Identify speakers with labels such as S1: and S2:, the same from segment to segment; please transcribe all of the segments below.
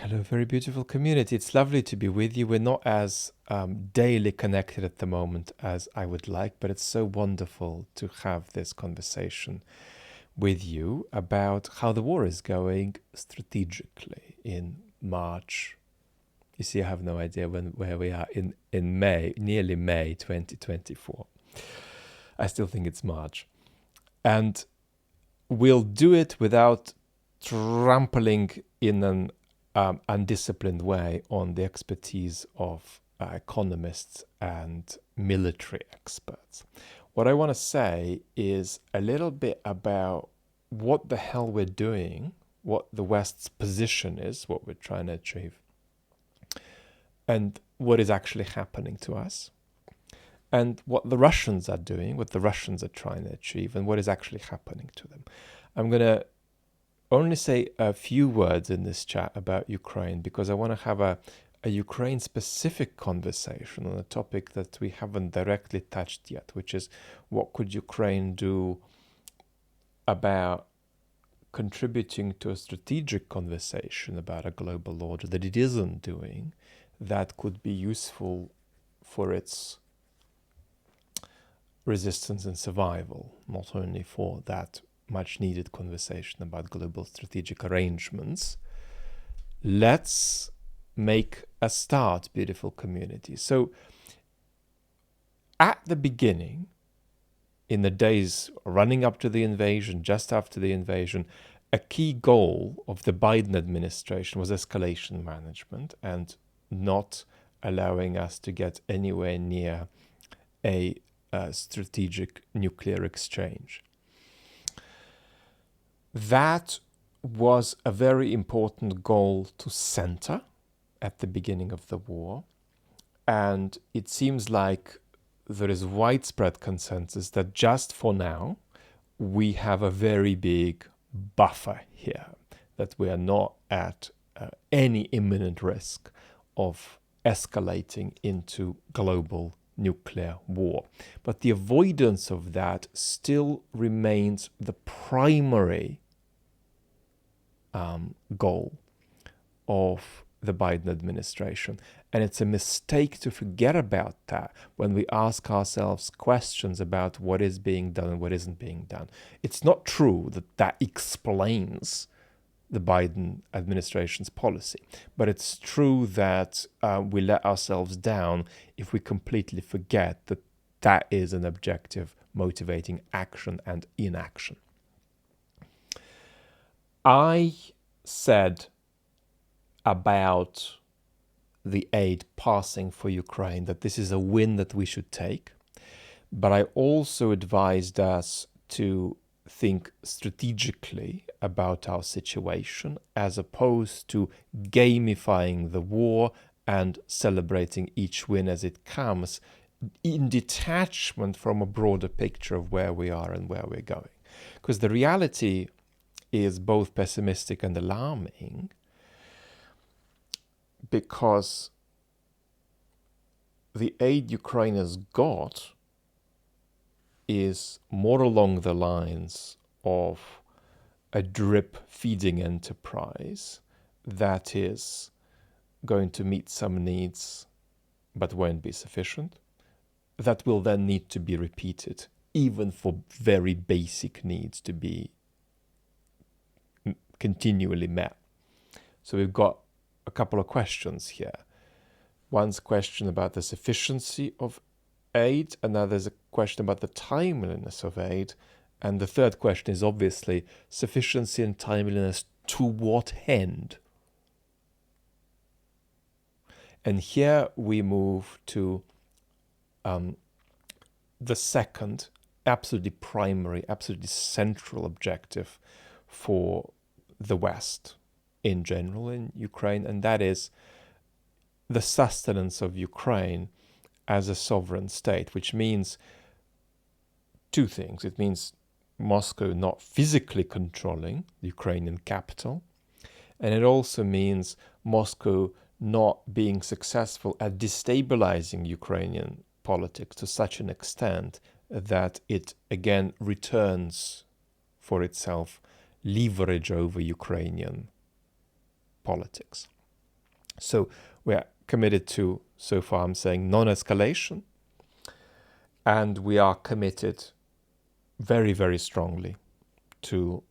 S1: Hello, very beautiful community. It's lovely to be with you. We're not as daily connected at the moment as I would like, but it's so wonderful to have this conversation with you about how the war is going strategically in March. You see, I have no idea where we are in May, nearly May 2024. I still think it's March. And we'll do it without trampling in an undisciplined way on the expertise of economists and military experts. What I want to say is a little bit about what the hell we're doing, what the West's position is, what we're trying to achieve, and what is actually happening to us, and what the Russians are doing, what the Russians are trying to achieve, and what is actually happening to them. I'm going to only say a few words in this chat about Ukraine because I want to have a Ukraine-specific conversation on a topic that we haven't directly touched yet, which is what could Ukraine do about contributing to a strategic conversation about a global order that it isn't doing that could be useful for its resistance and survival, not only for that much needed conversation about global strategic arrangements. Let's make a start, beautiful community. So at the beginning, in the days running up to the invasion, just after the invasion, a key goal of the Biden administration was escalation management and not allowing us to get anywhere near a strategic nuclear exchange. That was a very important goal to center at the beginning of the war. And it seems like there is widespread consensus that just for now, we have a very big buffer here, that we are not at any imminent risk of escalating into global nuclear war. But the avoidance of that still remains the primary goal of the Biden administration. And it's a mistake to forget about that when we ask ourselves questions about what is being done and what isn't being done. It's not true that that explains the Biden administration's policy. But it's true that we let ourselves down if we completely forget that that is an objective motivating action and inaction. I said about the aid passing for Ukraine that this is a win that we should take, but I also advised us to think strategically about our situation as opposed to gamifying the war and celebrating each win as it comes in detachment from a broader picture of where we are and where we're going. Because the reality is both pessimistic and alarming, because the aid Ukraine has got is more along the lines of a drip feeding enterprise that is going to meet some needs but won't be sufficient, that will then need to be repeated, even for very basic needs to be continually met. So we've got a couple of questions here. One's question about the sufficiency of aid, another's a question about the timeliness of aid, and the third question is obviously sufficiency and timeliness to what end? And here we move to the second, absolutely primary, absolutely central objective for the West in general in Ukraine, and that is the sustenance of Ukraine as a sovereign state, which means two things. It means Moscow not physically controlling the Ukrainian capital, and it also means Moscow not being successful at destabilizing Ukrainian politics to such an extent that it again returns for itself leverage over Ukrainian politics. So we're committed to, so far I'm saying, non-escalation, and we are committed very, very strongly to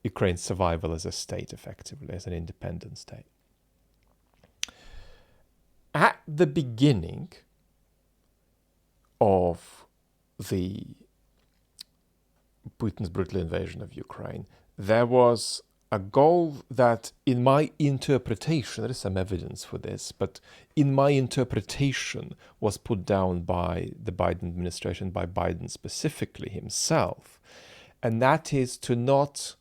S1: Ukraine's survival as a state, effectively, as an independent state. At the beginning of the Putin's brutal invasion of Ukraine, there was a goal that, in my interpretation, there is some evidence for this, but in my interpretation, was put down by the Biden administration, by Biden specifically himself, and that is to not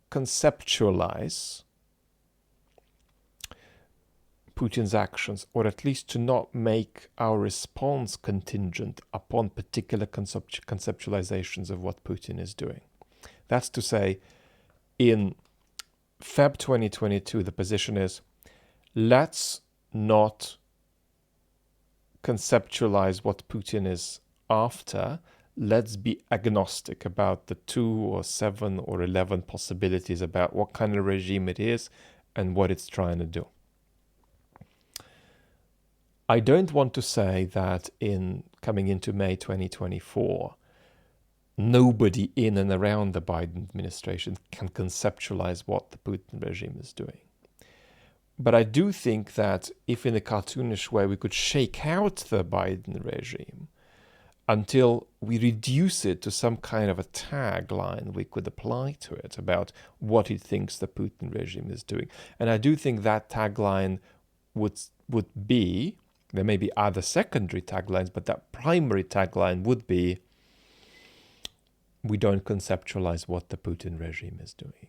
S1: conceptualize Putin's actions, or at least to not make our response contingent upon particular conceptualizations of what Putin is doing. That's to say, in Feb 2022, the position is, let's not conceptualize what Putin is after. Let's be agnostic about the 2 or 7 or 11 possibilities about what kind of regime it is and what it's trying to do. I don't want to say that in coming into May 2024, nobody in and around the Biden administration can conceptualize what the Putin regime is doing. But I do think that if in a cartoonish way we could shake out the Biden regime until we reduce it to some kind of a tagline we could apply to it about what it thinks the Putin regime is doing. And I do think that tagline would be, there may be other secondary taglines, but that primary tagline would be, we don't conceptualize what the Putin regime is doing.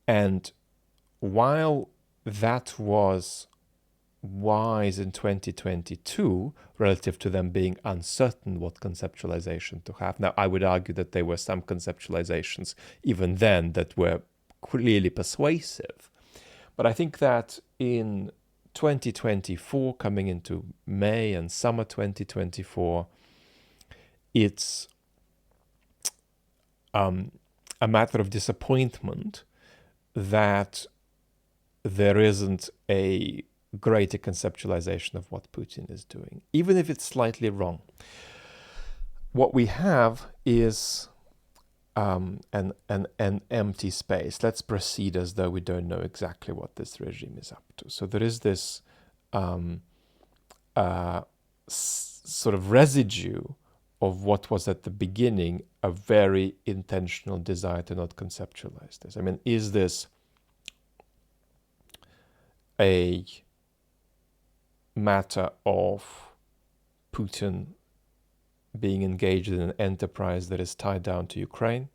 S1: And while that was wise in 2022 relative to them being uncertain what conceptualization to have. Now, I would argue that there were some conceptualizations even then that were clearly persuasive. But I think that in 2024, coming into May and summer 2024, it's a matter of disappointment that there isn't a greater conceptualization of what Putin is doing, even if it's slightly wrong. What we have is an empty space. Let's proceed as though we don't know exactly what this regime is up to. So there is this sort of residue of what was at the beginning a very intentional desire to not conceptualize this. I mean, is this a matter of Putin being engaged in an enterprise that is tied down to Ukraine?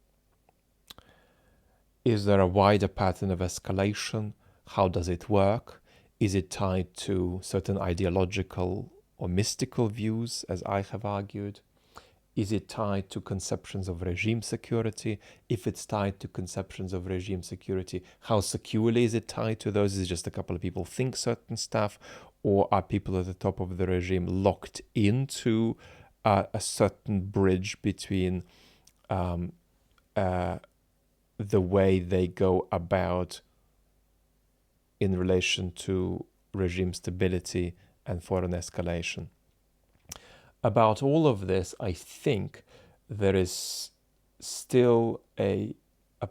S1: Is there a wider pattern of escalation? How does it work? Is it tied to certain ideological or mystical views, as I have argued? Is it tied to conceptions of regime security? If it's tied to conceptions of regime security, how securely is it tied to those? Is it just a couple of people think certain stuff? Or are people at the top of the regime locked into a certain bridge between the way they go about in relation to regime stability and foreign escalation? About all of this, I think there is still a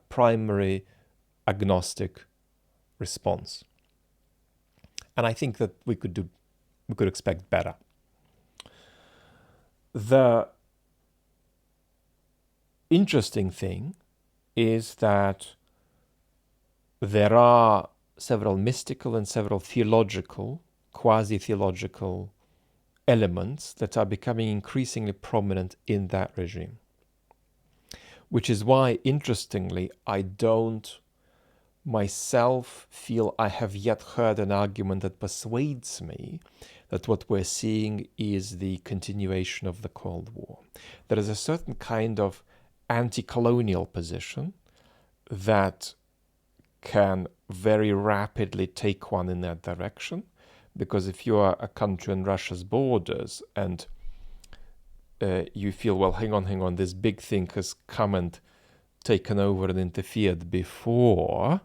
S1: primary agnostic response. And I think that we could expect better. The interesting thing is that there are several mystical and several theological, quasi-theological elements that are becoming increasingly prominent in that regime. Which is why, interestingly, I don't myself feel I have yet heard an argument that persuades me that what we're seeing is the continuation of the Cold War. There is a certain kind of anti-colonial position that can very rapidly take one in that direction, because if you are a country on Russia's borders and you feel, well, hang on, this big thing has come and taken over and interfered before,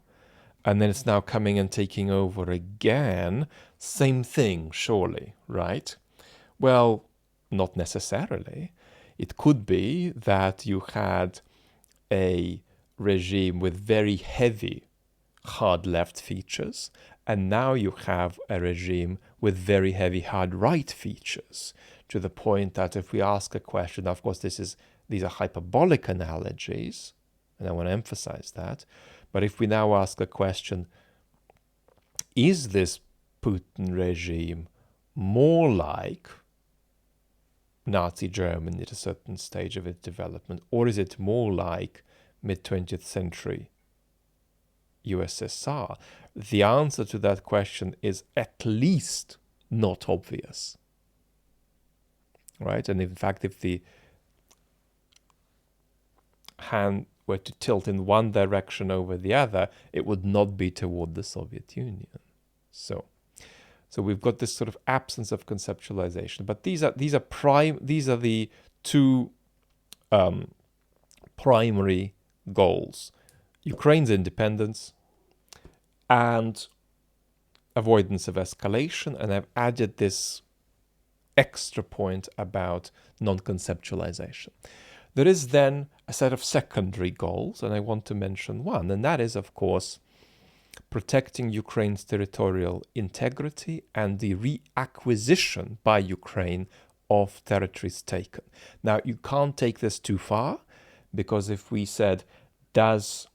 S1: and then it's now coming and taking over again. Same thing, surely, right? Well, not necessarily. It could be that you had a regime with very heavy hard left features, and now you have a regime with very heavy hard right features, to the point that if we ask a question, of course these are hyperbolic analogies, and I want to emphasize that, but if we now ask a question, is this Putin regime more like Nazi Germany at a certain stage of its development, or is it more like mid-20th century USSR? The answer to that question is at least not obvious, right? And in fact, if the hand were to tilt in one direction over the other, it would not be toward the Soviet Union. So we've got this sort of absence of conceptualization. But these are the two primary goals: Ukraine's independence and avoidance of escalation. And I've added this extra point about non-conceptualization. There is then a set of secondary goals, and I want to mention one, and that is, of course, protecting Ukraine's territorial integrity and the reacquisition by Ukraine of territories taken. Now, you can't take this too far, because if we said, does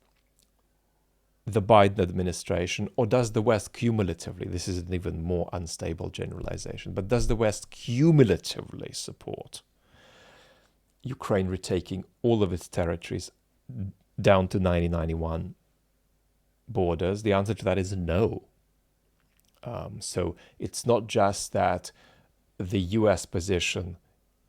S1: the Biden administration, or does the West cumulatively, this is an even more unstable generalization, but does the West cumulatively support Ukraine retaking all of its territories down to 1991 borders? The answer to that is no. So it's not just that the US position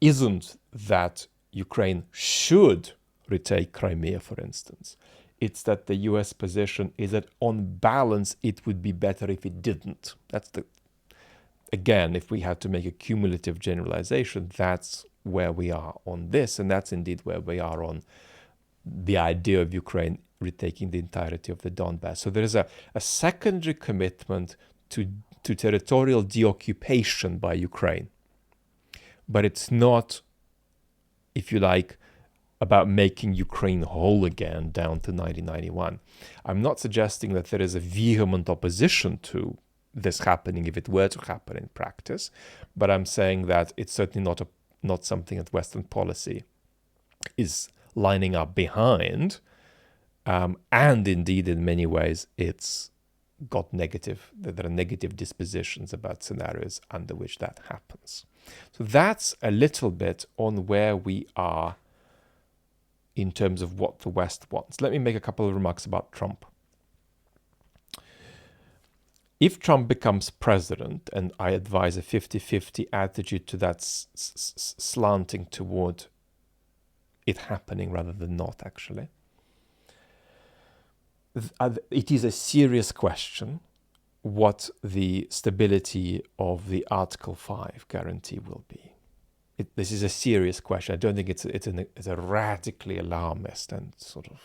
S1: isn't that Ukraine should retake Crimea, for instance. It's that the US position is that on balance, it would be better if it didn't. Again, if we had to make a cumulative generalization, that's where we are on this, and that's indeed where we are on the idea of Ukraine retaking the entirety of the Donbass. So there is a secondary commitment to territorial deoccupation by Ukraine. But it's not, if you like, about making Ukraine whole again down to 1991. I'm not suggesting that there is a vehement opposition to this happening if it were to happen in practice, but I'm saying that it's certainly not something that Western policy is lining up behind, and indeed in many ways it's got there are negative dispositions about scenarios under which that happens. So that's a little bit on where we are in terms of what the West wants. Let me make a couple of remarks about Trump. If Trump becomes president, and I advise a 50-50 attitude to that, slanting toward it happening rather than not, actually, it is a serious question what the stability of the Article 5 guarantee will be. This is a serious question. I don't think it's a radically alarmist and sort of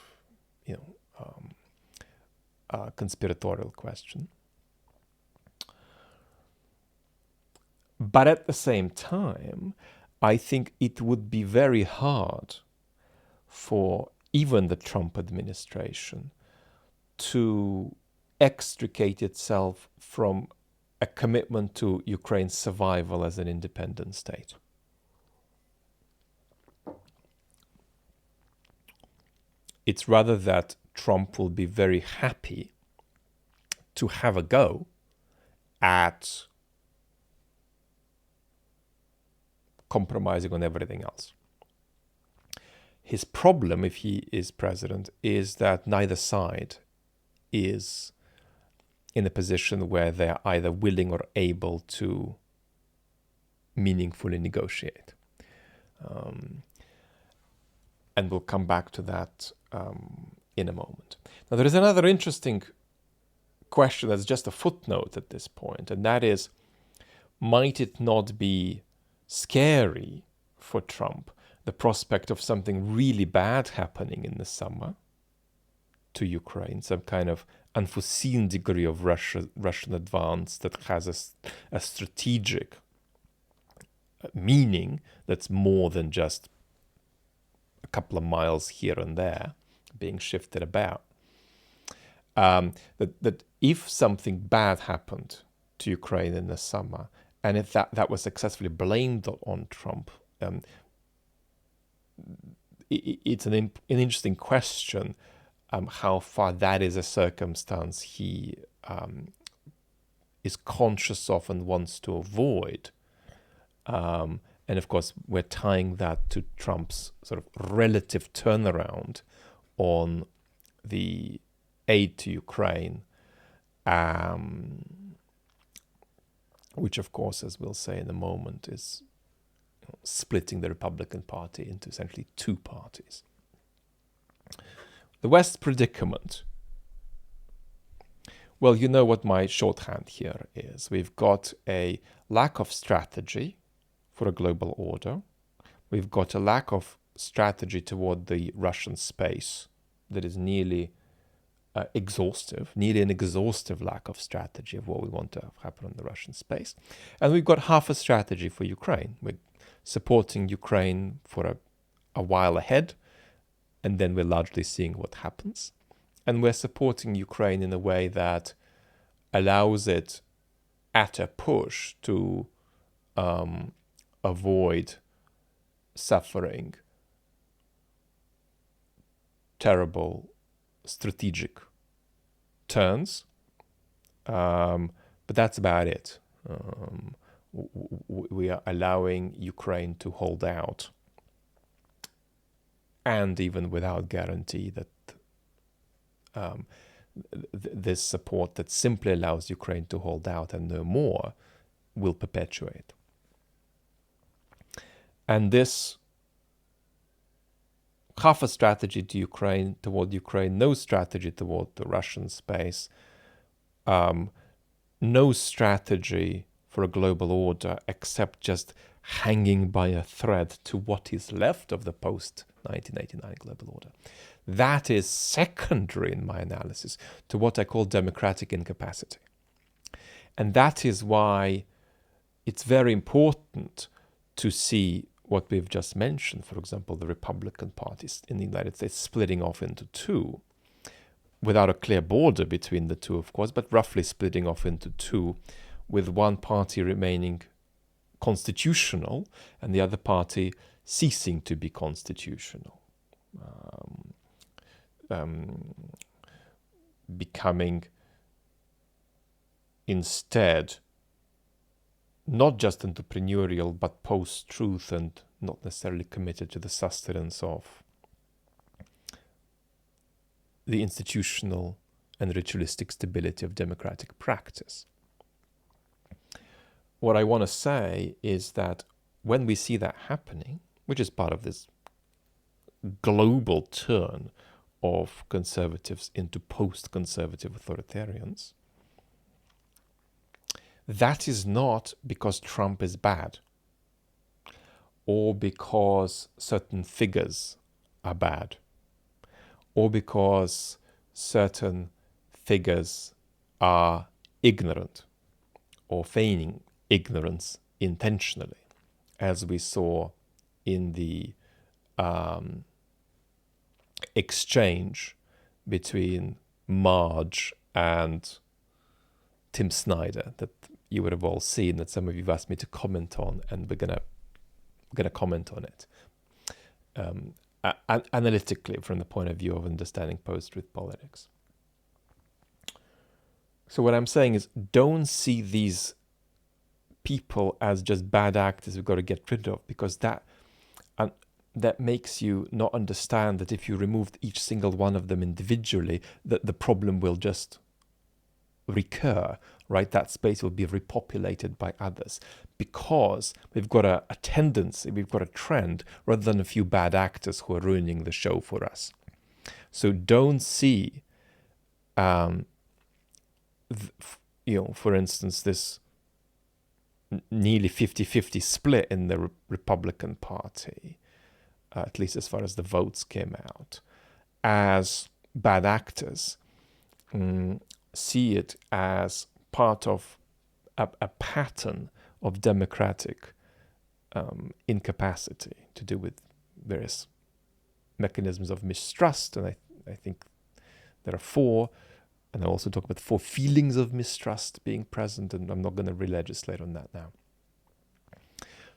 S1: conspiratorial question. But at the same time, I think it would be very hard for even the Trump administration to extricate itself from a commitment to Ukraine's survival as an independent state. It's rather that Trump will be very happy to have a go at compromising on everything else. His problem, if he is president, is that neither side is in a position where they're either willing or able to meaningfully negotiate. And we'll come back to that in a moment. Now, there is another interesting question that's just a footnote at this point, and that is, might it not be scary for Trump, the prospect of something really bad happening in the summer, to Ukraine, some kind of unforeseen degree of Russian advance that has a strategic meaning that's more than just a couple of miles here and there being shifted about. That if something bad happened to Ukraine in the summer, and if that was successfully blamed on Trump, it's an interesting question how far that is a circumstance he is conscious of and wants to avoid. And of course, we're tying that to Trump's sort of relative turnaround on the aid to Ukraine, which, of course, as we'll say in a moment, is splitting the Republican Party into essentially two parties. The West's predicament. Well, you know what my shorthand here is. We've got a lack of strategy for a global order. We've got a lack of strategy toward the Russian space that is nearly an exhaustive lack of strategy of what we want to have happen in the Russian space. And we've got half a strategy for Ukraine. We're supporting Ukraine for a while ahead, and then we're largely seeing what happens. And we're supporting Ukraine in a way that allows it at a push to avoid suffering terrible strategic turns. But that's about it. We are allowing Ukraine to hold out, and even without guarantee that this support that simply allows Ukraine to hold out and no more will perpetuate. And this half a strategy to Ukraine, toward Ukraine, no strategy toward the Russian space, no strategy for a global order except just hanging by a thread to what is left of the post-1989 global order. That is secondary in my analysis to what I call democratic incapacity. And that is why it's very important to see what we've just mentioned, for example, the Republican Party in the United States splitting off into two, without a clear border between the two, of course, but roughly splitting off into two, with one party remaining constitutional and the other party ceasing to be constitutional, becoming instead not just entrepreneurial, but post-truth and not necessarily committed to the sustenance of the institutional and ritualistic stability of democratic practice. What I want to say is that when we see that happening, which is part of this global turn of conservatives into post-conservative authoritarians, that is not because Trump is bad or because certain figures are bad or because certain figures are ignorant or feigning ignorance intentionally, as we saw in the exchange between Marge and Tim Snyder that you would have all seen, that some of you have asked me to comment on, and we're gonna comment on it analytically from the point of view of understanding post-truth politics. So what I'm saying is, don't see these people as just bad actors we've got to get rid of, because that makes you not understand that if you removed each single one of them individually, that the problem will just recur, right? That space will be repopulated by others, because we've got a tendency, we've got a trend, rather than a few bad actors who are ruining the show for us. So don't see, for instance, this nearly 50-50 split in the Republican Party, at least as far as the votes came out, as bad actors see it as part of a pattern of democratic incapacity to do with various mechanisms of mistrust. And I think there are four, and I also talk about four feelings of mistrust being present, and I'm not going to re-legislate on that now.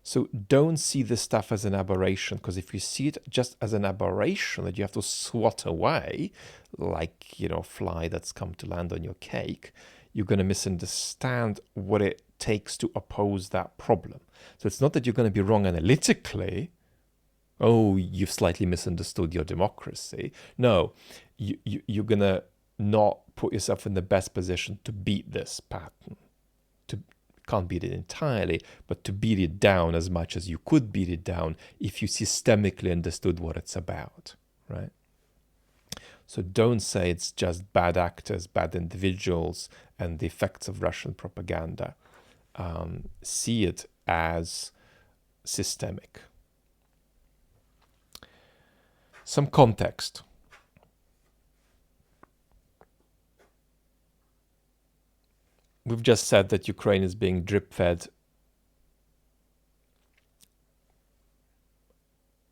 S1: So don't see this stuff as an aberration, because if you see it just as an aberration that you have to swat away, like, fly that's come to land on your cake, you're going to misunderstand what it takes to oppose that problem. So it's not that you're going to be wrong analytically. Oh, you've slightly misunderstood your democracy. No, you're going to not put yourself in the best position to beat this pattern. Can't beat it entirely, but to beat it down as much as you could beat it down if you systemically understood what it's about, right? So don't say it's just bad actors, bad individuals, and the effects of Russian propaganda. See it as systemic. Some context. We've just said that Ukraine is being drip-fed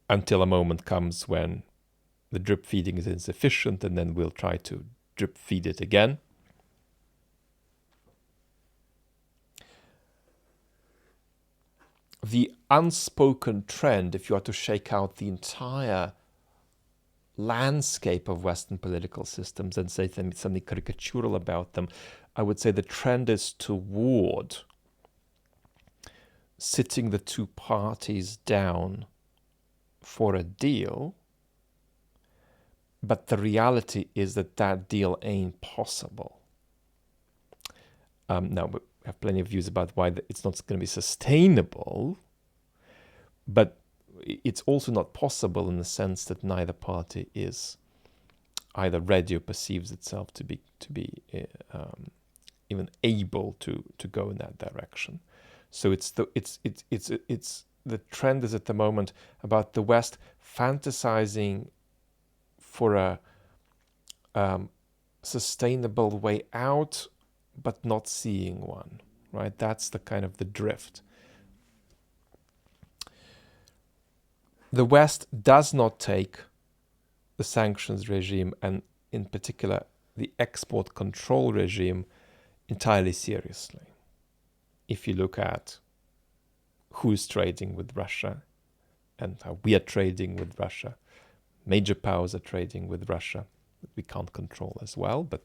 S1: until a moment comes when the drip feeding is insufficient, and then we'll try to drip feed it again. The unspoken trend, if you are to shake out the entire landscape of Western political systems and say something caricatural about them, I would say the trend is toward sitting the two parties down for a deal, but the reality is that deal ain't possible. Now, we have plenty of views about why it's not going to be sustainable, but it's also not possible in the sense that neither party is either ready or perceives itself to be even able to go in that direction. So the trend is at the moment about the West fantasizing for a sustainable way out, but not seeing one, right? That's the kind of the drift. The West does not take the sanctions regime, and in particular the export control regime, entirely seriously. If you look at who's trading with Russia and how we are trading with Russia, major powers are trading with Russia that we can't control as well, but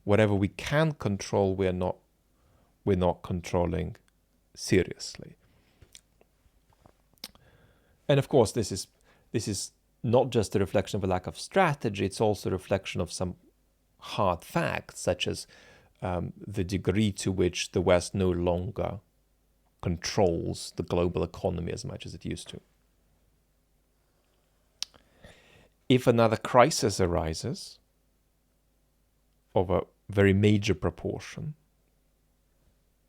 S1: whatever we can control, we're not controlling seriously. And of course, this is not just a reflection of a lack of strategy, it's also a reflection of some hard facts, such as the degree to which the West no longer controls the global economy as much as it used to. If another crisis arises of a very major proportion,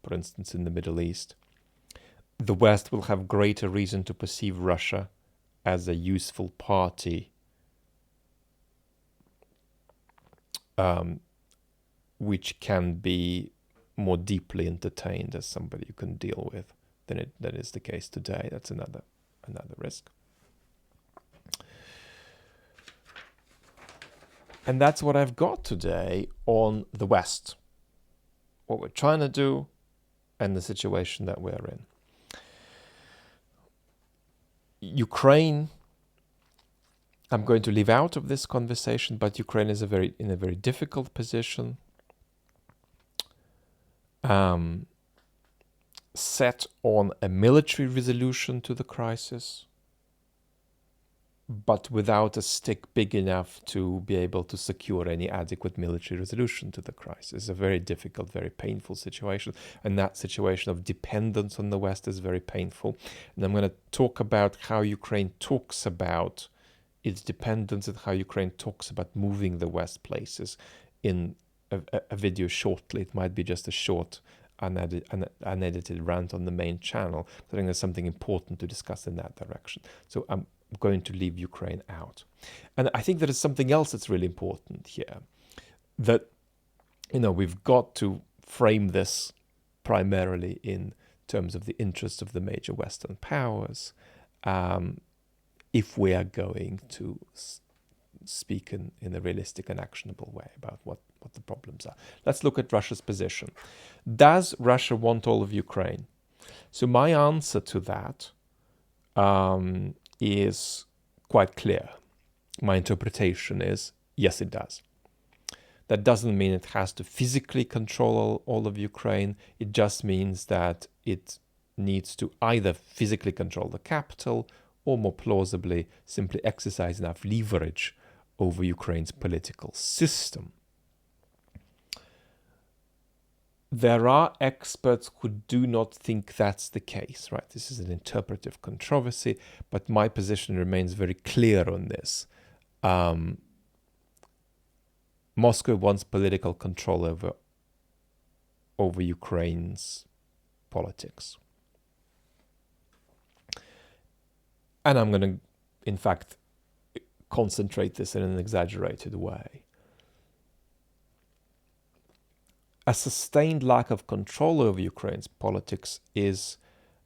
S1: for instance in the Middle East, the West will have greater reason to perceive Russia as a useful party which can be more deeply entertained as somebody you can deal with than that is the case today. That's another risk. And that's what I've got today on the West, what we're trying to do, and the situation that we're in. Ukraine, I'm going to leave out of this conversation, but Ukraine is in a very difficult position. Set on a military resolution to the crisis, but without a stick big enough to be able to secure any adequate military resolution to the crisis. It's a very difficult, very painful situation, and that situation of dependence on the West is very painful. And I'm going to talk about how Ukraine talks about its dependence and how Ukraine talks about moving the West places in a video shortly. It might be just a short unedited rant on the main channel. I think there's something important to discuss in that direction. So going to leave Ukraine out. And I think there is something else that's really important here, that, we've got to frame this primarily in terms of the interests of the major Western powers, if we are going to speak in a realistic and actionable way about what the problems are. Let's look at Russia's position. Does Russia want all of Ukraine? So my answer to that is quite clear. My interpretation is, yes, it does. That doesn't mean it has to physically control all of Ukraine. It just means that it needs to either physically control the capital or, more plausibly, simply exercise enough leverage over Ukraine's political system. There are experts who do not think that's the case, right? This is an interpretive controversy, but my position remains very clear on this. Moscow wants political control over Ukraine's politics. And I'm going to, in fact, concentrate this in an exaggerated way. A sustained lack of control over Ukraine's politics is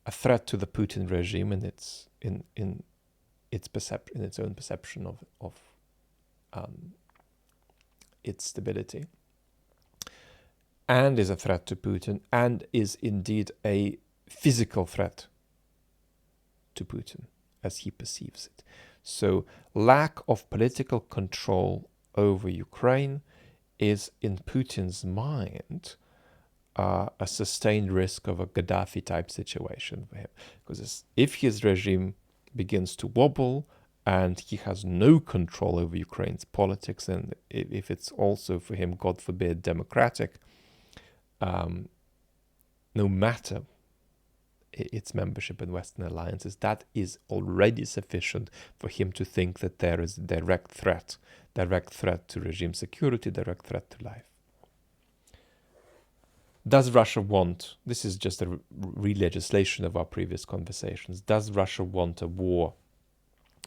S1: a threat to the Putin regime in its own perception of its stability, and is a threat to Putin, and is indeed a physical threat to Putin as he perceives it. So lack of political control over Ukraine is, in Putin's mind, a sustained risk of a Gaddafi-type situation for him. Because if his regime begins to wobble and he has no control over Ukraine's politics, and if it's also for him, God forbid, democratic, no matter its membership in Western alliances, that is already sufficient for him to think that there is a direct threat to regime security, direct threat to life. Does Russia want, this is just a re-legislation of our previous conversations, does Russia want a war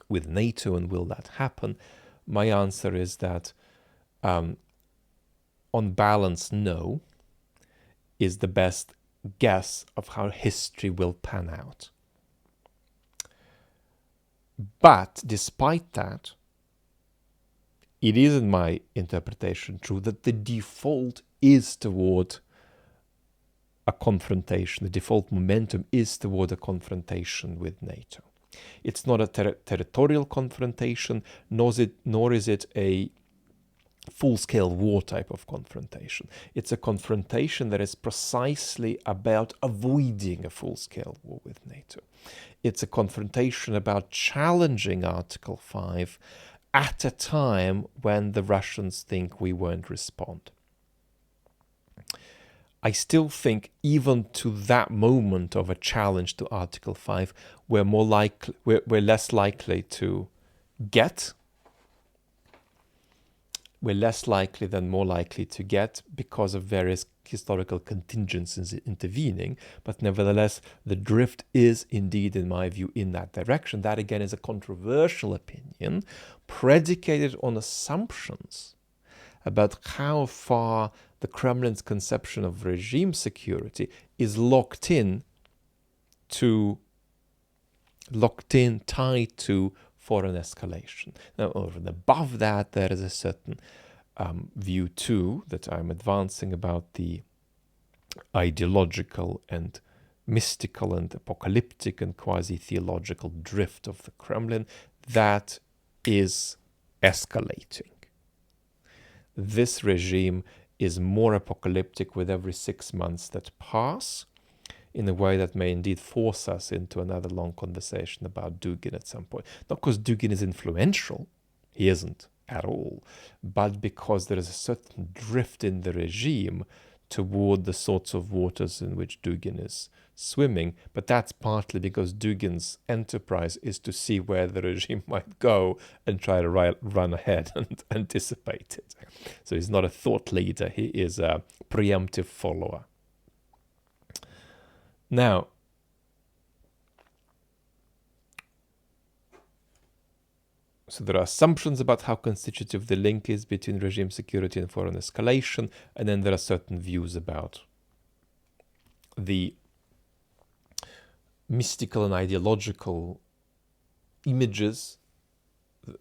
S1: with NATO, and will that happen? My answer is that on balance, no, is the best guess of how history will pan out. But despite that, it is, in my interpretation, true that the default is toward a confrontation. The default momentum is toward a confrontation with NATO. It's not a territorial confrontation, nor is it a full-scale war type of confrontation. It's a confrontation that is precisely about avoiding a full-scale war with NATO. It's a confrontation about challenging Article 5 at a time when the Russians think we won't respond. I still think even to that moment of a challenge to Article 5, we're less likely to get. We're less likely than more likely to get because of various historical contingencies intervening. But nevertheless, the drift is indeed, in my view, in that direction. That, again, is a controversial opinion predicated on assumptions about how far the Kremlin's conception of regime security is tied to foreign escalation. Now, over and above that, there is a certain view too that I'm advancing about the ideological and mystical and apocalyptic and quasi-theological drift of the Kremlin that is escalating. This regime is more apocalyptic with every 6 months that pass, in a way that may indeed force us into another long conversation about Dugin at some point. Not because Dugin is influential, he isn't at all, but because there is a certain drift in the regime toward the sorts of waters in which Dugin is swimming. But that's partly because Dugin's enterprise is to see where the regime might go and try to run ahead and anticipate it. So he's not a thought leader, he is a preemptive follower. Now, So there are assumptions about how constitutive the link is between regime security and foreign escalation, and then there are certain views about the mystical and ideological images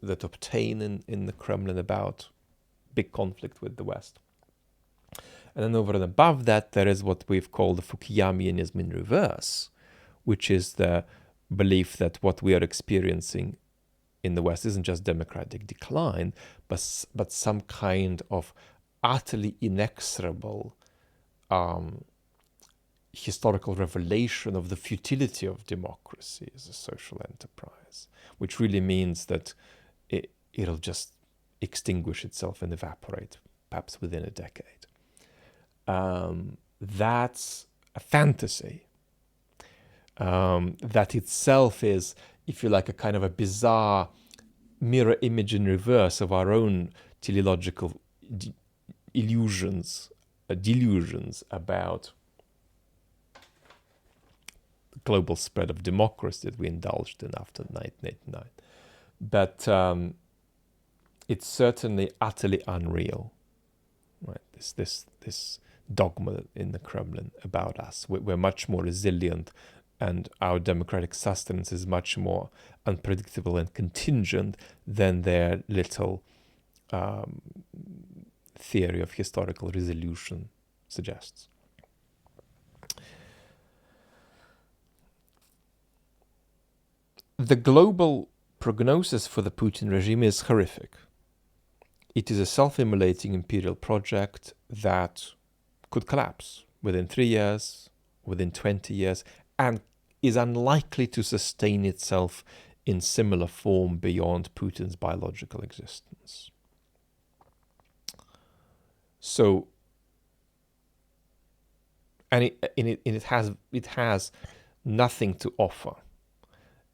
S1: that obtain in the Kremlin about big conflict with the West. And then over and above that, there is what we've called the Fukuyamianism in reverse, which is the belief that what we are experiencing in the West isn't just democratic decline, but some kind of utterly inexorable historical revelation of the futility of democracy as a social enterprise, which really means that it'll just extinguish itself and evaporate, perhaps within a decade. That's a fantasy. That itself is, if you like, a kind of a bizarre mirror image in reverse of our own teleological delusions about the global spread of democracy that we indulged in after 1989. But it's certainly utterly unreal, right? This dogma in the Kremlin about us. We're much more resilient, and our democratic sustenance is much more unpredictable and contingent than their little theory of historical resolution suggests. The global prognosis for the Putin regime is horrific. It is a self-immolating imperial project that could collapse within 3 years, within 20 years, and is unlikely to sustain itself in similar form beyond Putin's biological existence. So, and it has nothing to offer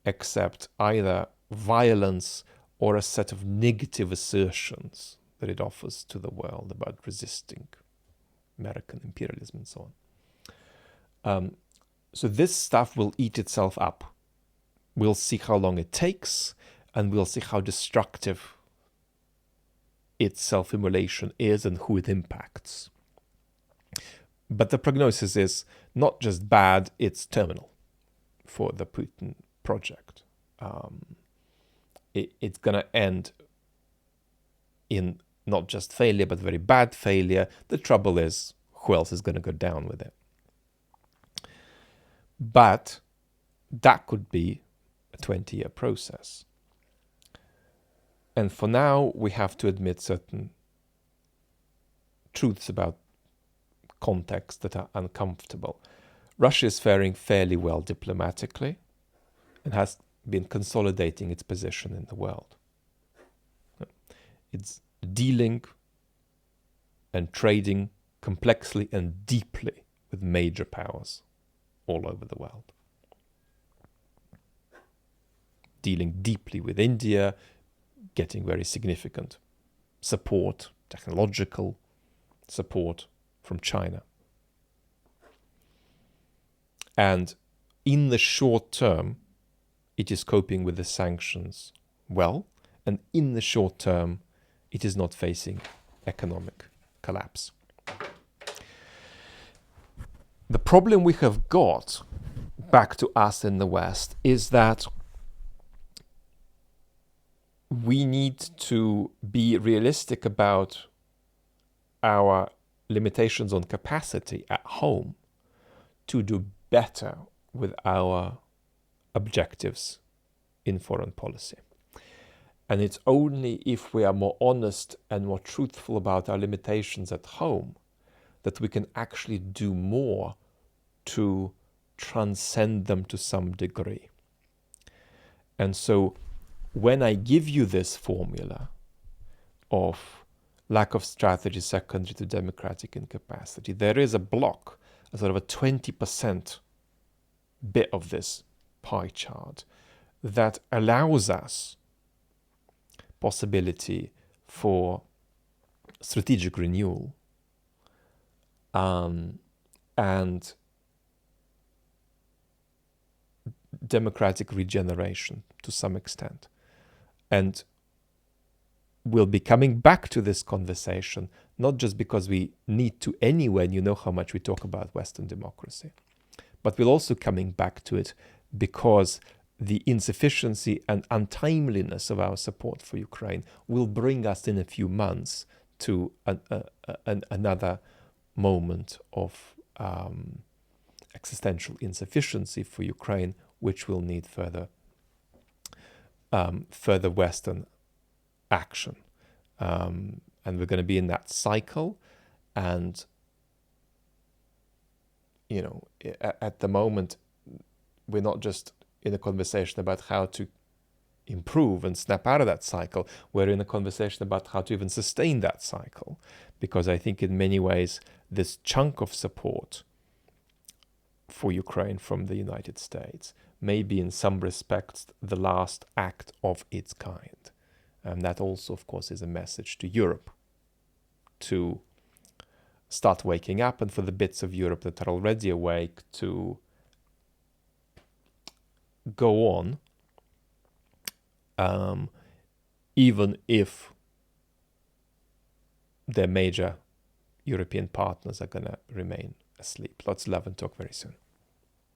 S1: except either violence or a set of negative assertions that it offers to the world about resisting American imperialism and so on. So this stuff will eat itself up. We'll see how long it takes, and we'll see how destructive its self-immolation is and who it impacts. But the prognosis is not just bad, it's terminal for the Putin project. It's going to end in not just failure, but very bad failure. The trouble is, who else is going to go down with it? But that could be a 20-year process. And for now, we have to admit certain truths about context that are uncomfortable. Russia is faring fairly well diplomatically and has been consolidating its position in the world. It's dealing and trading complexly and deeply with major powers all over the world. Dealing deeply with India, getting very significant support, technological support from China. And in the short term, it is coping with the sanctions well, and in the short term, it is not facing economic collapse. The problem we have got, back to us in the West, is that we need to be realistic about our limitations on capacity at home to do better with our objectives in foreign policy. And it's only if we are more honest and more truthful about our limitations at home that we can actually do more to transcend them to some degree. And so when I give you this formula of lack of strategy secondary to democratic incapacity, there is a block, a sort of a 20% bit of this pie chart that allows us possibility for strategic renewal and democratic regeneration to some extent. And we'll be coming back to this conversation, not just because we need to anyway, and you know how much we talk about Western democracy, but we're also coming back to it because the insufficiency and untimeliness of our support for Ukraine will bring us in a few months to another moment of existential insufficiency for Ukraine, which will need further Western action. And we're going to be in that cycle. And, you know, at the moment, we're not just in a conversation about how to improve and snap out of that cycle. We're in a conversation about how to even sustain that cycle. Because I think in many ways, this chunk of support for Ukraine from the United States may be in some respects the last act of its kind. And that also, of course, is a message to Europe to start waking up, and for the bits of Europe that are already awake to go on, even if their major European partners are going to remain asleep. Lots of love and talk very soon.